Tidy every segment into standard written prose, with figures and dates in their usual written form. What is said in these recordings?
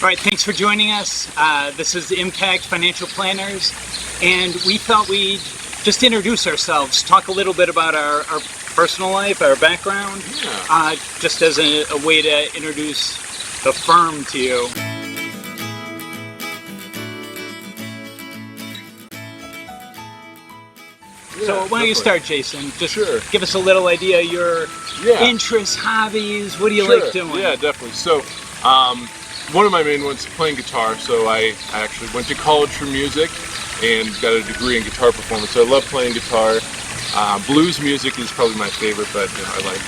All right, thanks for joining us. This is Impact Financial Planners, and we thought we'd just introduce ourselves, talk a little bit about our personal life, our background, just as a way to introduce the firm to you. So why don't you start, Jason? Just give us a little idea of your interests, hobbies, what do you like doing? Yeah, definitely. So one of my main ones is playing guitar. So I actually went to college for music and got a degree in guitar performance. So I love playing guitar. Blues music is probably my favorite, but I like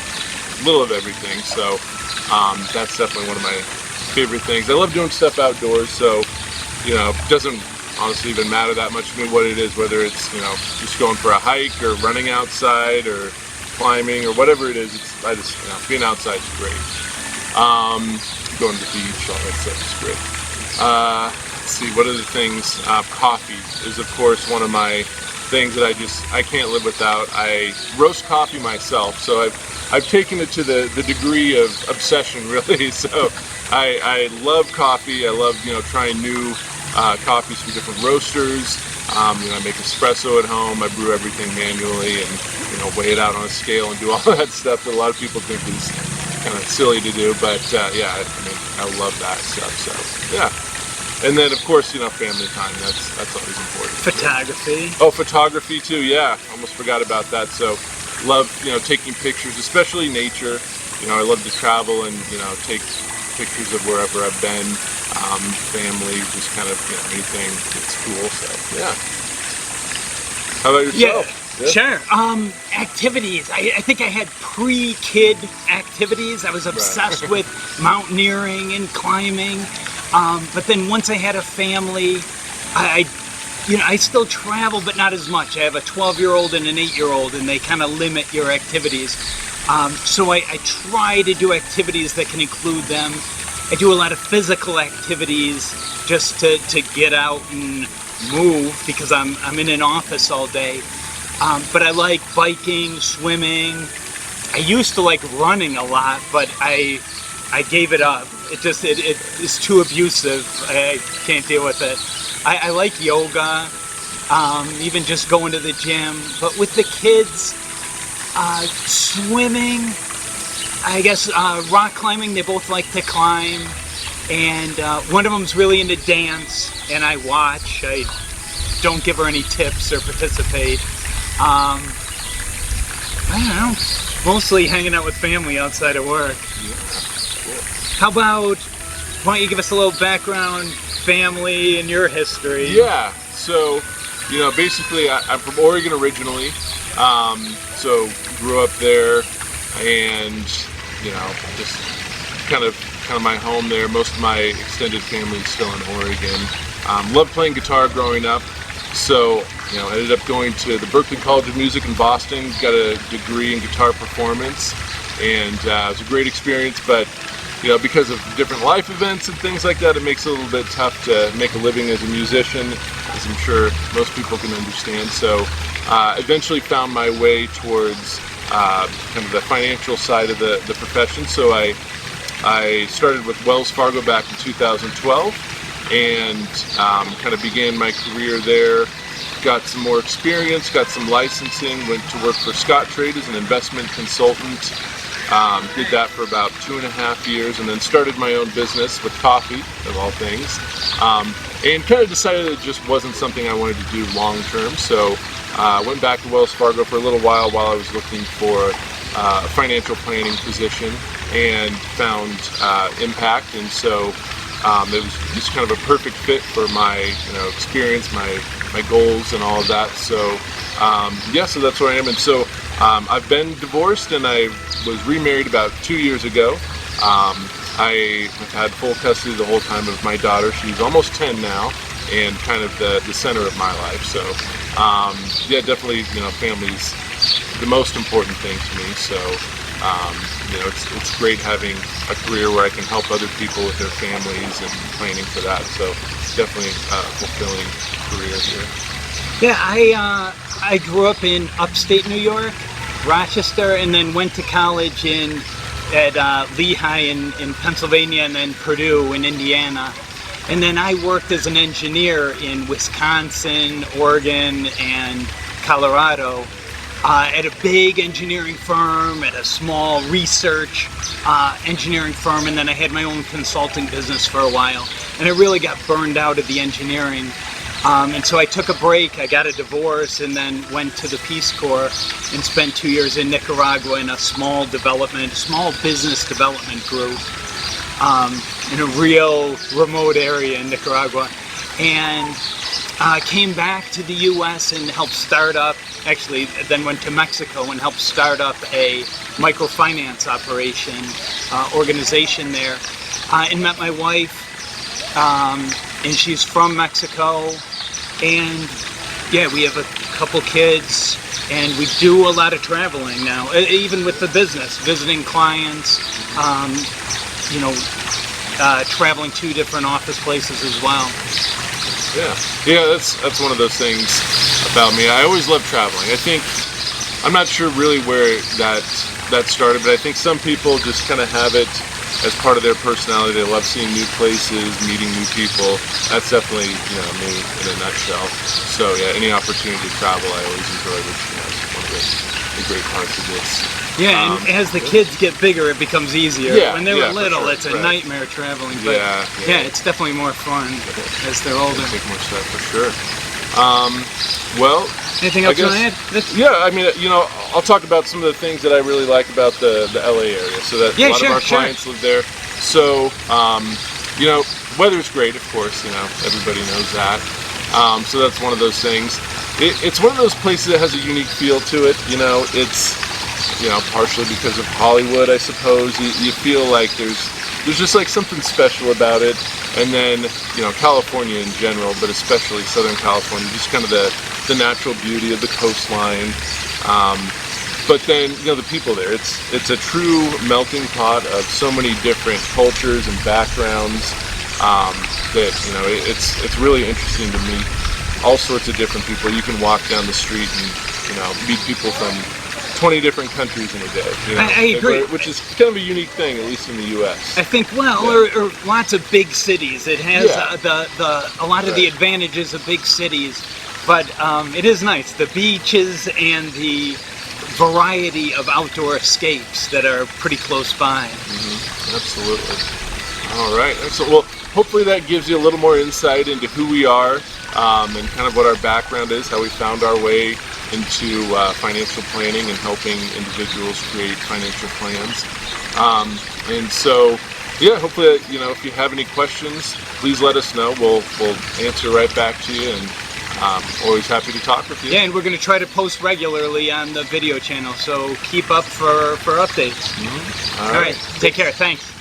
a little of everything. So that's definitely one of my favorite things. I love doing stuff outdoors. So it doesn't honestly even matter that much to me what it is, whether it's just going for a hike or running outside or climbing or whatever it is. I just being outside is great. Going to the beach, all that stuff is great. Let's see, what other things? Coffee is of course one of my things that I can't live without. I roast coffee myself, so I've taken it to the degree of obsession, really. So I love coffee. I love trying new coffees from different roasters. I make espresso at home. I brew everything manually and weigh it out on a scale and do all that stuff that a lot of people think is kind of silly to do. But I love that stuff. So yeah. And then of course family time. That's always important. Photography. Oh, photography too. Yeah, almost forgot about that. So love taking pictures, especially nature. I love to travel and take pictures of wherever I've been. Family, just kind of anything that's cool. So yeah. How about yourself? Yeah. Sure. Activities. I think I had pre-kid activities. I was obsessed with mountaineering and climbing. But then once I had a family, I still travel, but not as much. I have a 12-year-old and an 8-year-old, and they kind of limit your activities. So I try to do activities that can include them. I do a lot of physical activities just to get out and move because I'm in an office all day. But I like biking, swimming. I used to like running a lot, but I gave it up. It is too abusive. I can't deal with it. I like yoga, even just going to the gym. But with the kids, swimming, I guess rock climbing, they both like to climb. And one of them's really into dance, and I watch. I don't give her any tips or participate. I don't know, mostly hanging out with family outside of work. Yeah, cool. How about, why don't you give us a little background, family, and your history? Yeah, so, basically I'm from Oregon originally, so grew up there and, just kind of my home there. Most of my extended family is still in Oregon. Loved playing guitar growing up, so, ended up going to the Berklee College of Music in Boston, got a degree in guitar performance, and it was a great experience, but because of different life events and things like that, it makes it a little bit tough to make a living as a musician, as I'm sure most people can understand. So eventually found my way towards kind of the financial side of the profession. So I started with Wells Fargo back in 2012 and kind of began my career there. Got some more experience, got some licensing, went to work for Scottrade as an investment consultant. Did that for about 2.5 years and then started my own business with coffee, of all things. And kind of decided it just wasn't something I wanted to do long term. So went back to Wells Fargo for a little while I was looking for a financial planning position and found Impact. And so it was just kind of a perfect fit for my experience, my goals and all of that. So so that's where I am. And so I've been divorced and I was remarried about 2 years ago. I have had full custody the whole time of my daughter. She's almost 10 now and kind of the center of my life. So definitely family's the most important thing to me. So it's great having a career where I can help other people with their families and planning for that. So definitely a fulfilling career here. Yeah, I grew up in upstate New York, Rochester, and then went to college in at Lehigh in Pennsylvania, and then Purdue in Indiana. And then I worked as an engineer in Wisconsin, Oregon, and Colorado at a big engineering firm, at a small research engineering firm, and then I had my own consulting business for a while. And I really got burned out of the engineering. And so I took a break, I got a divorce, and then went to the Peace Corps and spent 2 years in Nicaragua in a small business development group in a real remote area in Nicaragua. And came back to the US and helped start up, actually then went to Mexico and helped start up a microfinance operation, organization there. And met my wife, and she's from Mexico. And yeah, we have a couple kids, and we do a lot of traveling now, even with the business, visiting clients, traveling to different office places as well. Yeah, that's one of those things about me. I always love traveling. I think, I'm not sure really where that started, but I think some people just kind of have it as part of their personality. They love seeing new places, meeting new people. That's definitely, me in a nutshell. So yeah, any opportunity to travel, I always enjoy, which is one of the great parts of this. Yeah, and as the kids get bigger, it becomes easier. Yeah, when they were little, sure, it's a nightmare traveling. But yeah, it's definitely more fun as they're older. Take more stuff for sure. Well, anything else you want to add? Yeah, I mean, I'll talk about some of the things that I really like about the LA area. So that a lot of our clients live there. So, weather's great, of course. Everybody knows that. So that's one of those things. It's one of those places that has a unique feel to it. It's partially because of Hollywood, I suppose. You feel like there's just like something special about it. And then, California in general, but especially Southern California, just kind of the natural beauty of the coastline. But then, the people there, it's a true melting pot of so many different cultures and backgrounds that, it's really interesting to meet all sorts of different people. You can walk down the street and, meet people from 20 different countries in a day. I agree. Which is kind of a unique thing, at least in the U.S. I think, or lots of big cities. It has a lot of the advantages of big cities, but it is nice. The beaches and the variety of outdoor escapes that are pretty close by. Mm-hmm. Absolutely. All right. Excellent. Well, hopefully that gives you a little more insight into who we are and kind of what our background is, how we found our way into financial planning and helping individuals create financial plans. And so, hopefully, if you have any questions, please let us know. We'll answer right back to you, and always happy to talk with you. Yeah, and we're going to try to post regularly on the video channel, so keep up for updates. Mm-hmm. All right. Take care. Thanks.